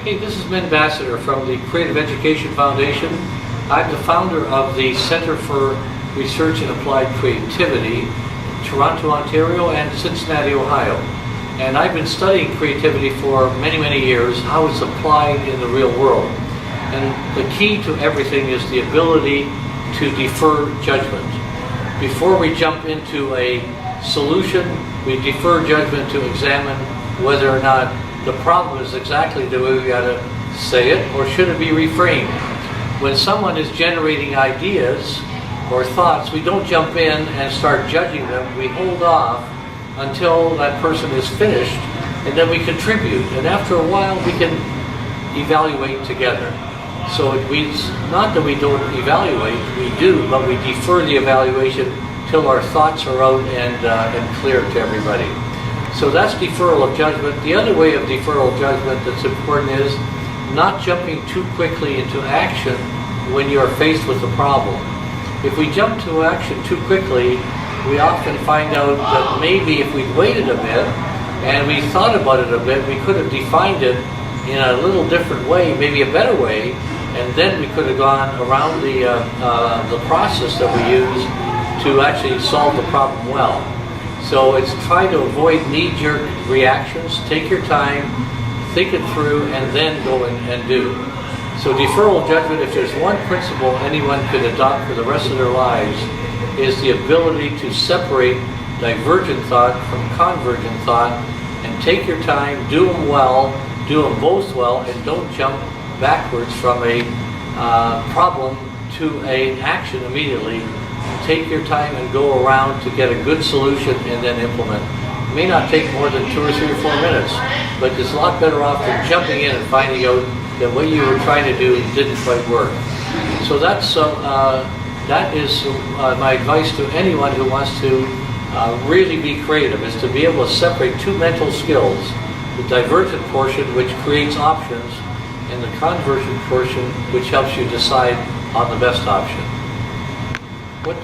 Hey, this is Basadur from the Creative Education Foundation. I'm the founder of the Center for Research and Applied Creativity, Toronto, Ontario, and Cincinnati, Ohio. And I've been studying creativity for many, many years, how it's applied in the real world. And the key to everything is the ability to defer judgment. Before we jump into a solution, we defer judgment to examine whether or not the problem is exactly the way we got to say it, or should it be reframed. When someone is generating ideas or thoughts, we don't jump in and start judging them. We hold off until that person is finished, and then we contribute. And after a while, we can evaluate together. So it means not that we don't evaluate, we do, but we defer the evaluation till our thoughts are out and clear to everybody. So that's deferral of judgment. The other way of deferral of judgment that's important is not jumping too quickly into action when you're faced with a problem. If we jump to action too quickly, we often find out that maybe if we'd waited a bit and we thought about it a bit, we could have defined it in a little different way, maybe a better way, and then we could have gone around the process that we use to actually solve the problem well. So it's trying to avoid knee-jerk reactions. Take your time, think it through, and then go and do. So deferral of judgment, if there's one principle anyone could adopt for the rest of their lives, is the ability to separate divergent thought from convergent thought, and take your time, do them well, do them both well, and don't jump backwards from a problem to an action immediately. Take your time and go around to get a good solution and then implement. It may not take more than 2 or 3 or 4 minutes, but it's a lot better off than jumping in and finding out that what you were trying to do didn't quite work. So that is my advice to anyone who wants to really be creative, is to be able to separate two mental skills: the divergent portion, which creates options, and the convergent portion, which helps you decide on the best option.